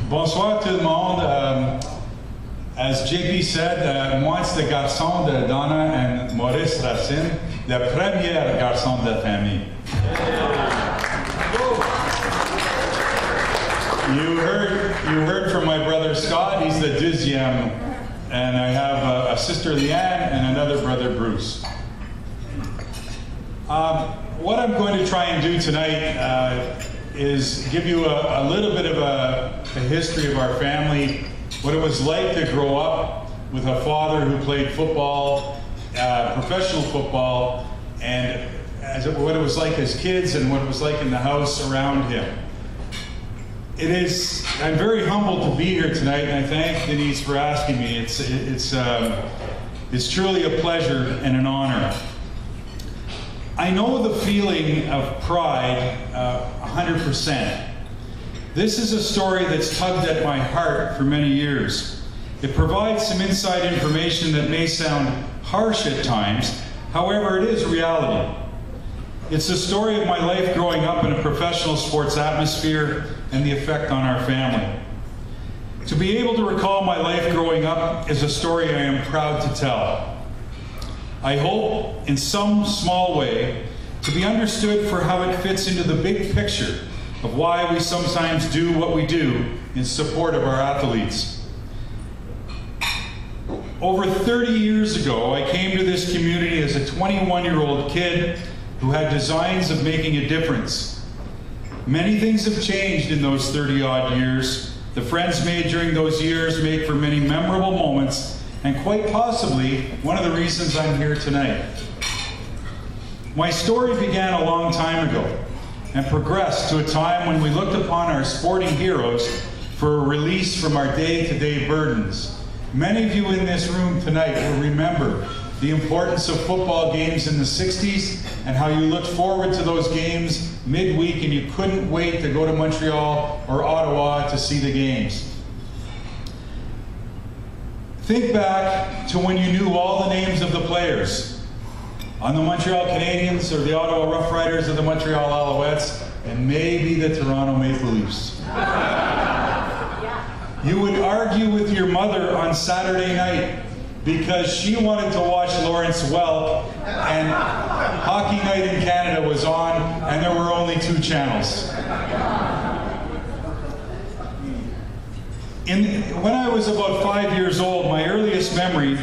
Bonsoir tout le monde. As JP said, moi c'est le garçon de Donna and Maurice Racine, le premier garçon de la famille. You heard from my brother Scott, he's the deuxième, and I have a sister Leanne and another brother Bruce. What I'm going to try and do tonight is give you a little bit of a history of our family, what it was like to grow up with a father who played football, professional football, and what it was like as kids and what it was like in the house around him. I'm very humbled to be here tonight, and I thank Denise for asking me. It's truly a pleasure and an honor. I know the feeling of pride 100%. This is a story that's tugged at my heart for many years. It provides some inside information that may sound harsh at times, however, it is reality. It's the story of my life growing up in a professional sports atmosphere and the effect on our family. To be able to recall my life growing up is a story I am proud to tell. I hope, in some small way, to be understood for how it fits into the big picture of why we sometimes do what we do in support of our athletes. Over 30 years ago, I came to this community as a 21-year-old kid who had designs of making a difference. Many things have changed in those 30-odd years. The friends made during those years make for many memorable moments, and quite possibly one of the reasons I'm here tonight. My story began a long time ago and progressed to a time when we looked upon our sporting heroes for a release from our day-to-day burdens. Many of you in this room tonight will remember the importance of football games in the 60s and how you looked forward to those games midweek and you couldn't wait to go to Montreal or Ottawa to see the games. Think back to when you knew all the names of the players on the Montreal Canadiens or the Ottawa Rough Riders or the Montreal Alouettes and maybe the Toronto Maple Leafs. You would argue with your mother on Saturday night because she wanted to watch Lawrence Welk and Hockey Night in Canada was on and there were only 2 channels. When I was about 5 years old, my earliest memory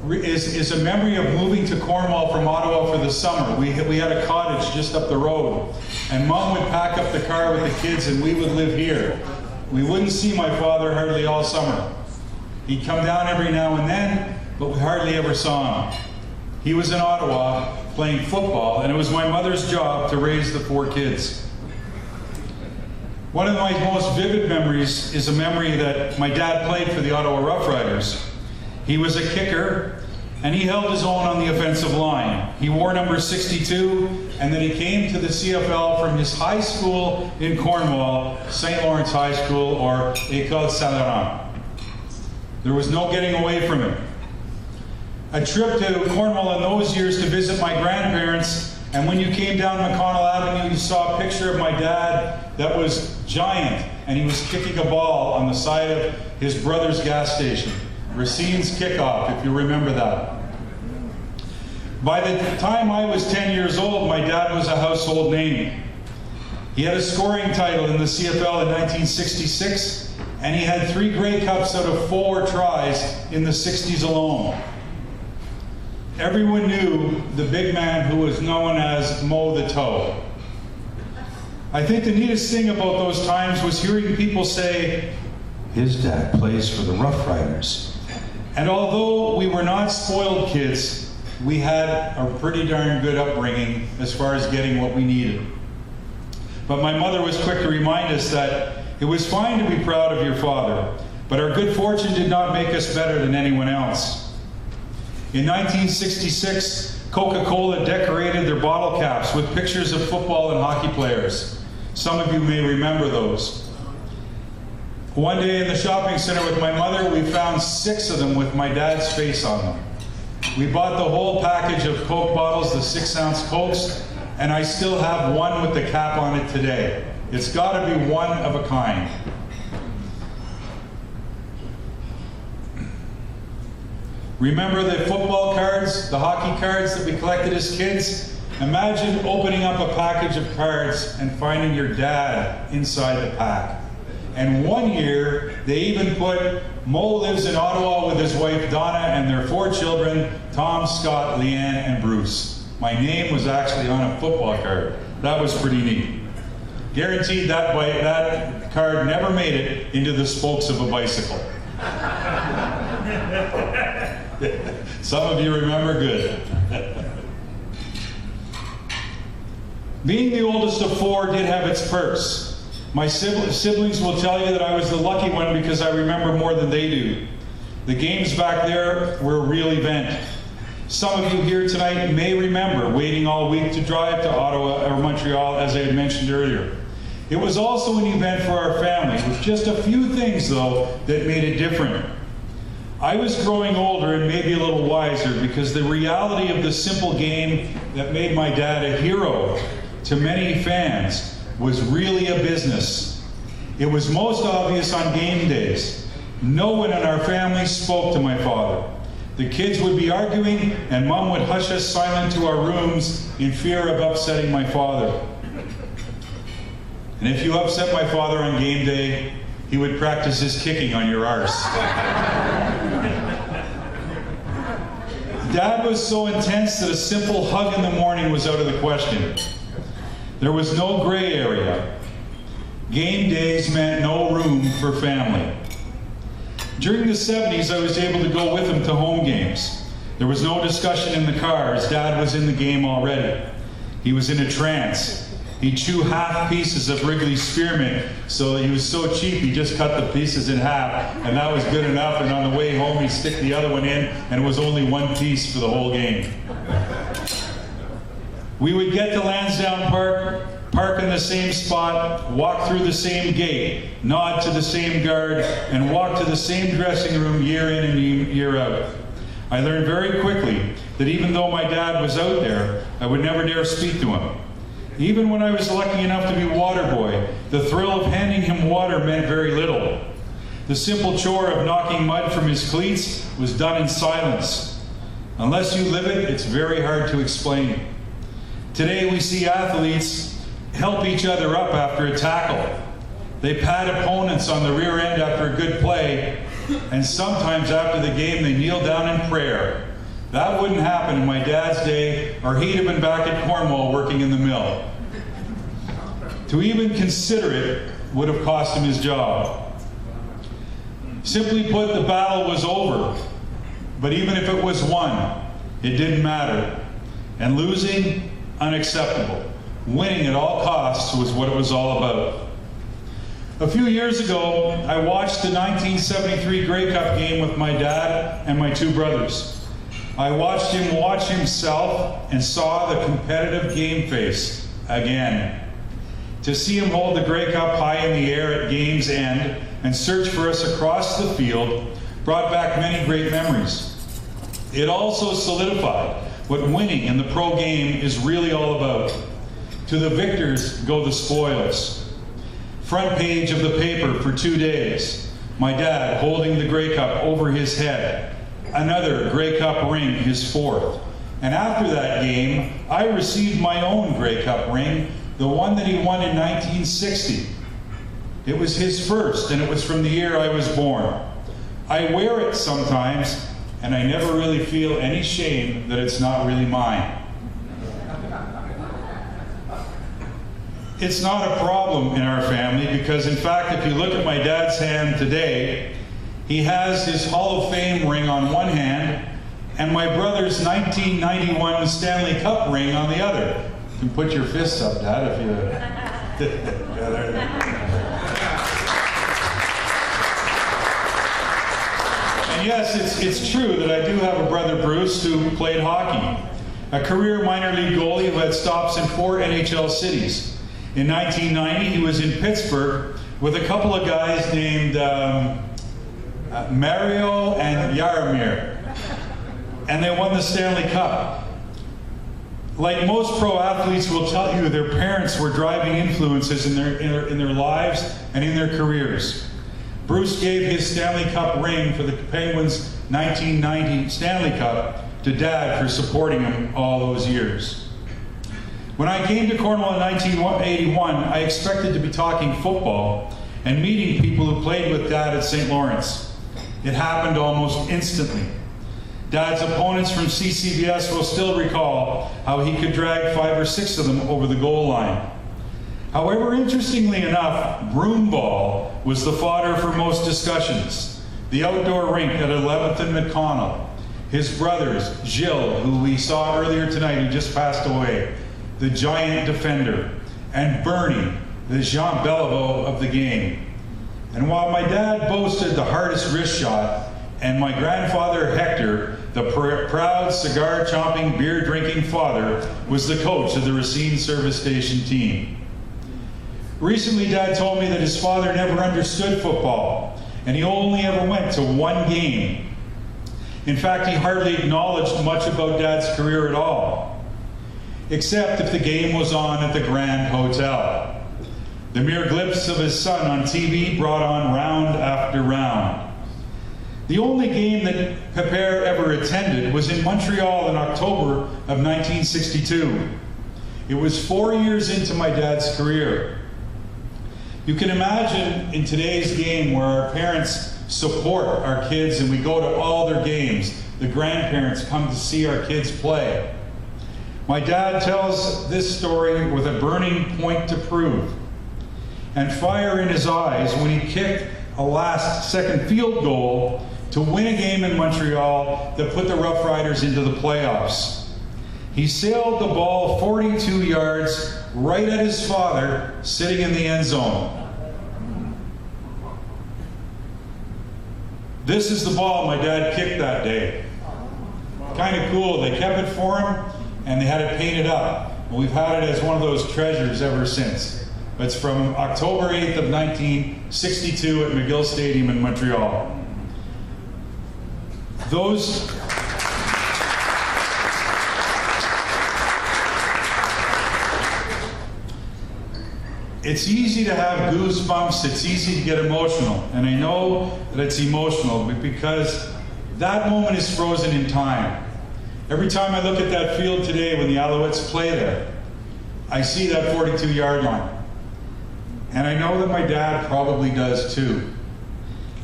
is a memory of moving to Cornwall from Ottawa for the summer. We had a cottage just up the road, and Mom would pack up the car with the kids and we would live here. We wouldn't see my father hardly all summer. He'd come down every now and then, but we hardly ever saw him. He was in Ottawa playing football, and it was my mother's job to raise the 4 kids. One of my most vivid memories is a memory that my dad played for the Ottawa Rough Riders. He was a kicker, and he held his own on the offensive line. He wore number 62, and then he came to the CFL from his high school in Cornwall, St. Lawrence High School, or École Saint-Laurent. There was no getting away from him. A trip to Cornwall in those years to visit my grandparents, and when you came down McConnell Avenue, you saw a picture of my dad that was giant, and he was kicking a ball on the side of his brother's gas station. Racine's Kickoff, if you remember that. By the time I was 10 years old, my dad was a household name. He had a scoring title in the CFL in 1966, and he had 3 Grey Cups out of 4 tries in the 60s alone. Everyone knew the big man who was known as Mo the Toe. I think the neatest thing about those times was hearing people say, "His dad plays for the Rough Riders." And although we were not spoiled kids, we had a pretty darn good upbringing as far as getting what we needed. But my mother was quick to remind us that it was fine to be proud of your father, but our good fortune did not make us better than anyone else. In 1966, Coca-Cola decorated their bottle caps with pictures of football and hockey players. Some of you may remember those. One day in the shopping center with my mother, we found 6 of them with my dad's face on them. We bought the whole package of Coke bottles, the 6-ounce Cokes, and I still have one with the cap on it today. It's got to be one of a kind. Remember the football cards, the hockey cards that we collected as kids? Imagine opening up a package of cards and finding your dad inside the pack. And one year, they even put, Mo lives in Ottawa with his wife Donna and their 4 children, Tom, Scott, Leanne, and Bruce. My name was actually on a football card. That was pretty neat. Guaranteed that card never made it into the spokes of a bicycle. Some of you remember good. Being the oldest of 4 did have its perks. My siblings will tell you that I was the lucky one because I remember more than they do. The games back there were a real event. Some of you here tonight may remember waiting all week to drive to Ottawa or Montreal, as I had mentioned earlier. It was also an event for our family, with just a few things, though, that made it different. I was growing older and maybe a little wiser because the reality of the simple game that made my dad a hero to many fans was really a business. It was most obvious on game days. No one in our family spoke to my father. The kids would be arguing and Mom would hush us silent to our rooms in fear of upsetting my father. And if you upset my father on game day, he would practice his kicking on your arse. Dad was so intense that a simple hug in the morning was out of the question. There was no gray area. Game days meant no room for family. During the 70s, I was able to go with him to home games. There was no discussion in the car, as Dad was in the game already. He was in a trance. He'd chew half pieces of Wrigley's spearmint, so he was so cheap he just cut the pieces in half, and that was good enough, and on the way home he'd stick the other one in, and it was only 1 piece for the whole game. We would get to Lansdowne Park, park in the same spot, walk through the same gate, nod to the same guard, and walk to the same dressing room year in and year out. I learned very quickly that even though my dad was out there, I would never dare speak to him. Even when I was lucky enough to be water boy, the thrill of handing him water meant very little. The simple chore of knocking mud from his cleats was done in silence. Unless you live it, it's very hard to explain. Today we see athletes help each other up after a tackle. They pat opponents on the rear end after a good play, and sometimes after the game they kneel down in prayer. That wouldn't happen in my dad's day, or he'd have been back at Cornwall working in the mill. To even consider it would have cost him his job. Simply put, the battle was over. But even if it was won, it didn't matter. And losing, unacceptable. Winning at all costs was what it was all about. A few years ago, I watched the 1973 Grey Cup game with my dad and my 2 brothers. I watched him watch himself and saw the competitive game face again. To see him hold the Grey Cup high in the air at game's end and search for us across the field brought back many great memories. It also solidified what winning in the pro game is really all about. To the victors go the spoils. Front page of the paper for 2 days. My dad holding the Grey Cup over his head. Another Grey Cup ring, his 4th. And after that game, I received my own Grey Cup ring, the one that he won in 1960. It was his first, and it was from the year I was born. I wear it sometimes, and I never really feel any shame that it's not really mine. It's not a problem in our family because, in fact, if you look at my dad's hand today, he has his Hall of Fame ring on one hand and my brother's 1991 Stanley Cup ring on the other. You can put your fists up, Dad, if you... Yeah, there. And yes, it's true that I do have a brother, Bruce, who played hockey. A career minor league goalie who had stops in 4 NHL cities. In 1990, he was in Pittsburgh with a couple of guys named Mario and Yaromir. And they won the Stanley Cup. Like most pro athletes will tell you, their parents were driving influences in their lives and in their careers. Bruce gave his Stanley Cup ring for the Penguins' 1990 Stanley Cup to Dad for supporting him all those years. When I came to Cornwall in 1981, I expected to be talking football and meeting people who played with Dad at St. Lawrence. It happened almost instantly. Dad's opponents from CCBS will still recall how he could drag 5 or 6 of them over the goal line. However, interestingly enough, broomball was the fodder for most discussions. The outdoor rink at 11th and McConnell, his brothers, Gilles, who we saw earlier tonight, who just passed away, the giant defender, and Bernie, the Jean Beliveau of the game. And while my dad boasted the hardest wrist shot, and my grandfather Hector, the proud cigar-chomping, beer-drinking father, was the coach of the Racine service station team. Recently, Dad told me that his father never understood football, and he only ever went to one game. In fact, he hardly acknowledged much about Dad's career at all, except if the game was on at the Grand Hotel. The mere glimpse of his son on TV brought on round after round. The only game that Pepere ever attended was in Montreal in October of 1962. It was 4 years into my dad's career. You can imagine in today's game where our parents support our kids and we go to all their games, the grandparents come to see our kids play. My dad tells this story with a burning point to prove and fire in his eyes when he kicked a last-second field goal to win a game in Montreal that put the Rough Riders into the playoffs. He sailed the ball 42 yards right at his father sitting in the end zone. This is the ball my dad kicked that day. Kind of cool. They kept it for him and they had it painted up. And we've had it as one of those treasures ever since. It's from October 8th of 1962 at McGill Stadium in Montreal. It's easy to have goosebumps, it's easy to get emotional, and I know that it's emotional because that moment is frozen in time. Every time I look at that field today when the Alouettes play there, I see that 42-yard line. And I know that my dad probably does too,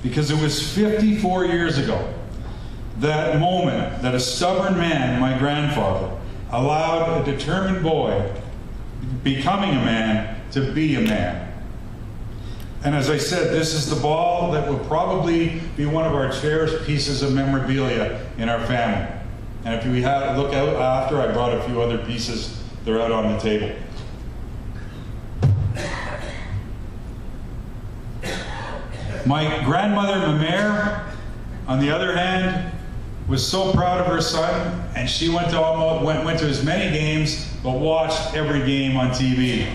because it was 54 years ago, that moment that a stubborn man, my grandfather, allowed a determined boy, becoming a man, to be a man. And as I said, this is the ball that will probably be one of our cherished pieces of memorabilia in our family. And if we look out after, I brought a few other pieces. They're out on the table. My grandmother, Mamere, on the other hand, was so proud of her son, and she went to as many games, but watched every game on TV.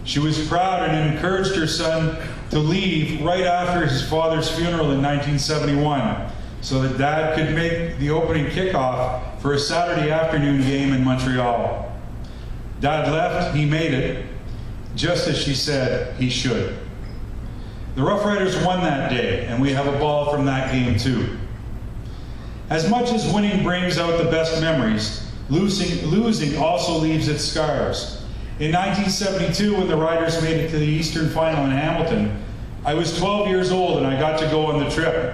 She was proud and encouraged her son to leave right after his father's funeral in 1971, so that Dad could make the opening kickoff for a Saturday afternoon game in Montreal. Dad left, he made it, just as she said he should. The Rough Riders won that day, and we have a ball from that game too. As much as winning brings out the best memories, losing also leaves its scars. In 1972, when the Riders made it to the Eastern Final in Hamilton, I was 12 years old and I got to go on the trip.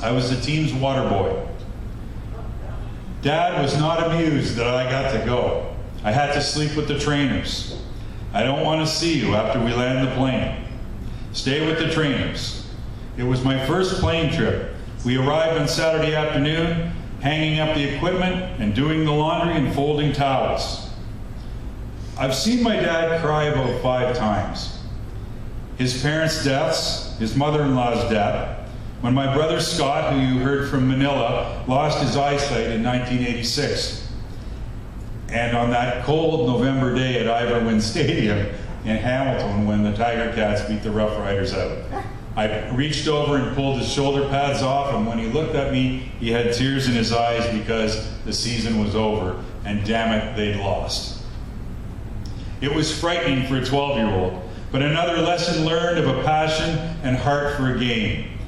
I was the team's water boy. Dad was not amused that I got to go. I had to sleep with the trainers. I don't want to see you after we land the plane. Stay with the trainers. It was my first plane trip. We arrived on Saturday afternoon, hanging up the equipment and doing the laundry and folding towels. I've seen my dad cry about 5 times. His parents' deaths, his mother-in-law's death, when my brother Scott, who you heard from Manila, lost his eyesight in 1986. And on that cold November day at Ivor Stadium in Hamilton when the Tiger Cats beat the Rough Riders out. I reached over and pulled his shoulder pads off, and when he looked at me, he had tears in his eyes because the season was over and damn it, they'd lost. It was frightening for a 12-year-old, but another lesson learned of a passion and heart for a game.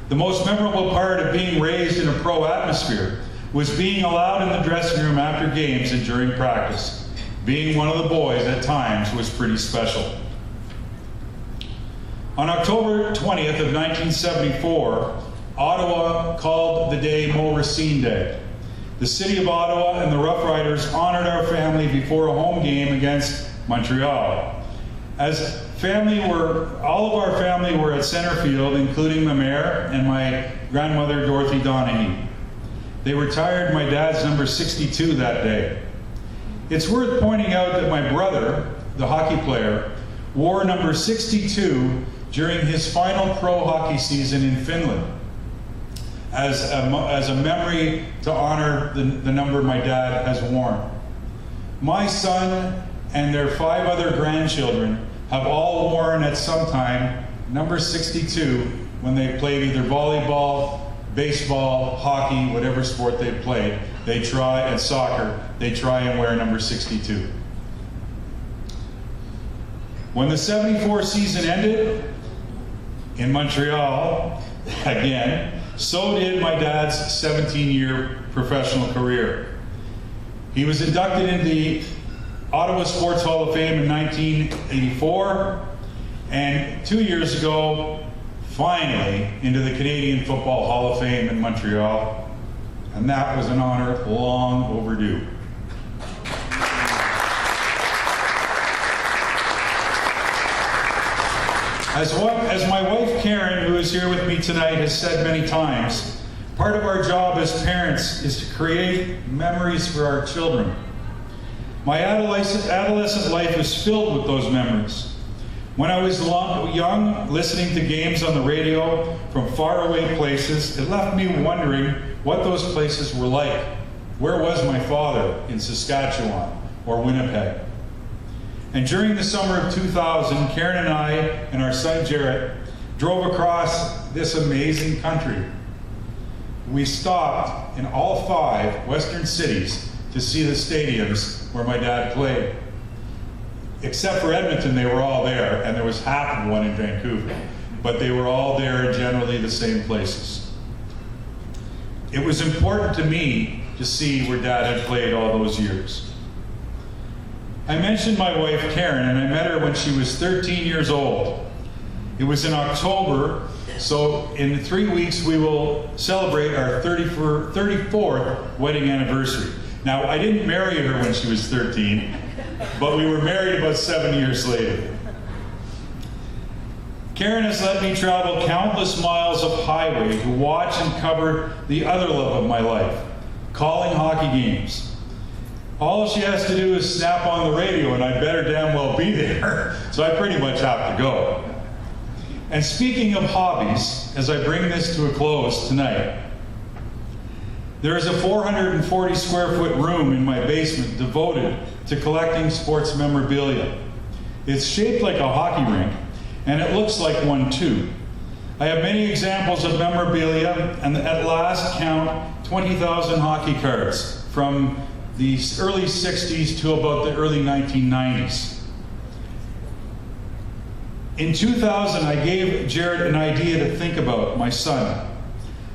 The most memorable part of being raised in a pro atmosphere was being allowed in the dressing room after games and during practice. Being one of the boys at times was pretty special. On October 20th of 1974, Ottawa called the day Thom Racine Day. The city of Ottawa and the Rough Riders honored our family before a home game against Montreal. As family all of our family were at center field, including my mayor and my grandmother, Dorothy Donahue. They retired my dad's number 62 that day. It's worth pointing out that my brother, the hockey player, wore number 62 during his final pro hockey season in Finland as a memory to honor the number my dad has worn. My son and their 5 other grandchildren have all worn at some time number 62 when they played either volleyball, baseball, hockey, whatever sport they played. They try, and soccer, they try and wear number 62. When the 74 season ended in Montreal, again, so did my dad's 17-year professional career. He was inducted into the Ottawa Sports Hall of Fame in 1984, and 2 years ago, finally, into the Canadian Football Hall of Fame in Montreal, and that was an honor long overdue. As my wife Karen, who is here with me tonight, has said many times, part of our job as parents is to create memories for our children. My adolescent life is filled with those memories. When I was young, listening to games on the radio from faraway places, it left me wondering what those places were like. Where was my father? In Saskatchewan or Winnipeg? And during the summer of 2000, Karen and I and our son Jarrett drove across this amazing country. We stopped in all 5 western cities to see the stadiums where my dad played. Except for Edmonton, they were all there, and there was half of one in Vancouver. But they were all there in generally the same places. It was important to me to see where Dad had played all those years. I mentioned my wife Karen, and I met her when she was 13 years old. It was in October, so in 3 weeks we will celebrate our 34th wedding anniversary. Now, I didn't marry her when she was 13, but we were married about 7 years later. Karen has let me travel countless miles of highway to watch and cover the other love of my life, calling hockey games. All she has to do is snap on the radio, and I better damn well be there, so I pretty much have to go. And speaking of hobbies, as I bring this to a close tonight, there is a 440 square foot room in my basement devoted to collecting sports memorabilia. It's shaped like a hockey rink, and it looks like one too. I have many examples of memorabilia, and at last count 20,000 hockey cards from the early 60s to about the early 1990s. In 2000, I gave Jared an idea to think about, my son.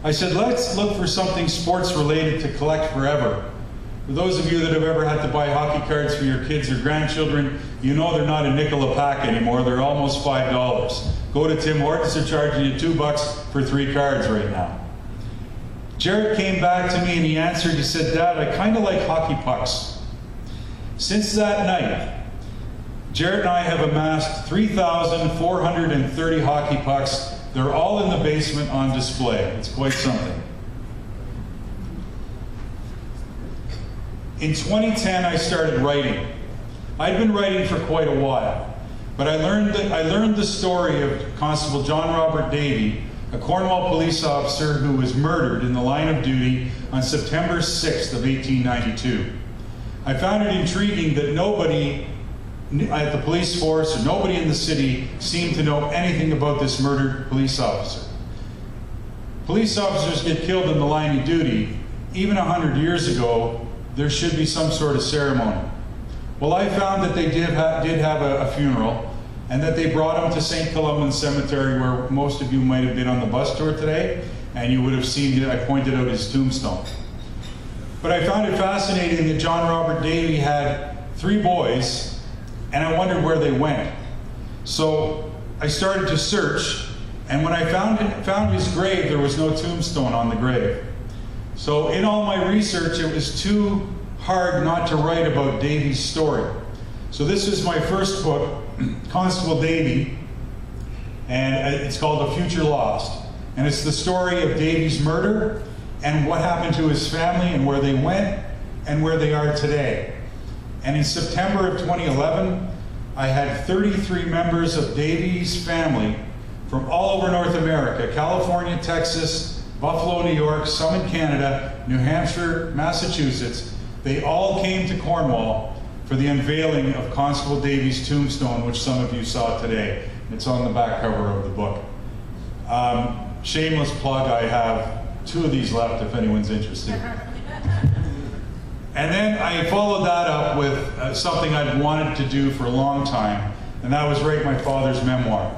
I said, let's look for something sports related to collect forever. For those of you that have ever had to buy hockey cards for your kids or grandchildren, you know they're not a nickel a pack anymore, they're almost $5. Go to Tim Hortons, they're charging you $2 for 3 cards right now. Jared came back to me and he answered, he said, Dad, I kind of like hockey pucks. Since that night, Jared and I have amassed 3,430 hockey pucks. They're all in the basement on display. It's quite something. In 2010, I started writing. I'd been writing for quite a while, but I learned the story of Constable John Robert Davey, a Cornwall police officer who was murdered in the line of duty on September 6th of 1892. I found it intriguing that nobody at the police force or nobody in the city seemed to know anything about this murdered police officer. Police officers get killed in the line of duty. Even 100 years ago, there should be some sort of ceremony. Well, I found that they did have a funeral, and that they brought him to St. Columban Cemetery, where most of you might have been on the bus tour today, and you would have seen it. I pointed out his tombstone. But I found it fascinating that John Robert Davy had 3 boys, and I wondered where they went. So I started to search, and when I found his grave, there was no tombstone on the grave. So in all my research, it was too hard not to write about Davy's story. So this is my first book, Constable Davy, and it's called A Future Lost. And it's the story of Davy's murder and what happened to his family and where they went and where they are today. And in September of 2011, I had 33 members of Davy's family from all over North America, California, Texas, Buffalo, New York, some in Canada, New Hampshire, Massachusetts. They all came to Cornwall for the unveiling of Constable Davy's tombstone, which some of you saw today. It's on the back cover of the book. Shameless plug, I have 2 of these left if anyone's interested. And then I followed that up with something I'd wanted to do for a long time, and that was write my father's memoir.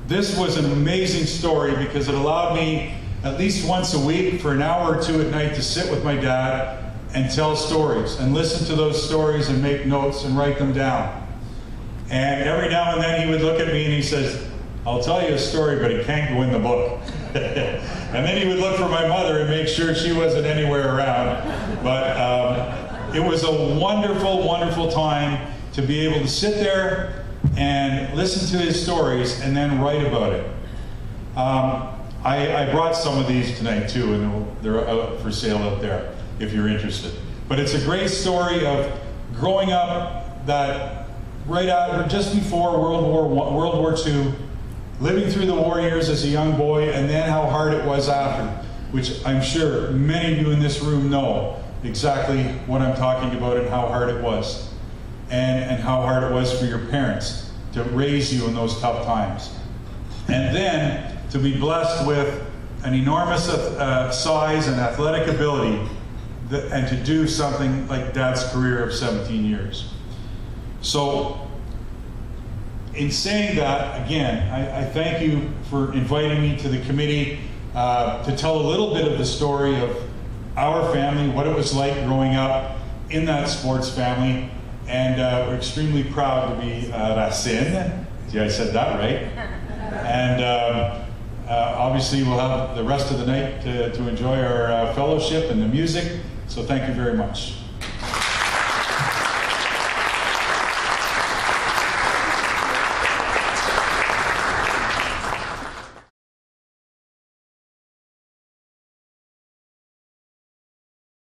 This was an amazing story because it allowed me at least once a week for an hour or 2 at night to sit with my dad and tell stories and listen to those stories and make notes and write them down. And every now and then he would look at me and he says, "I'll tell you a story, but it can't go in the book." And then he would look for my mother and make sure she wasn't anywhere around. But it was a wonderful, wonderful time to be able to sit there and listen to his stories and then write about it. I brought some of these tonight too, and they're out for sale out there if you're interested. But it's a great story of growing up that right after, just before World War II, living through the war years as a young boy, and then how hard it was after, which I'm sure many of you in this room know exactly what I'm talking about and how hard it was, and how hard it was for your parents to raise you in those tough times. And then to be blessed with an enormous size and athletic ability, and to do something like Dad's career of 17 years. So, in saying that, again, I thank you for inviting me to the committee to tell a little bit of the story of our family, what it was like growing up in that sports family, and we're extremely proud to be Racine. See, I said that right. And obviously we'll have the rest of the night to enjoy our fellowship and the music, so thank you very much.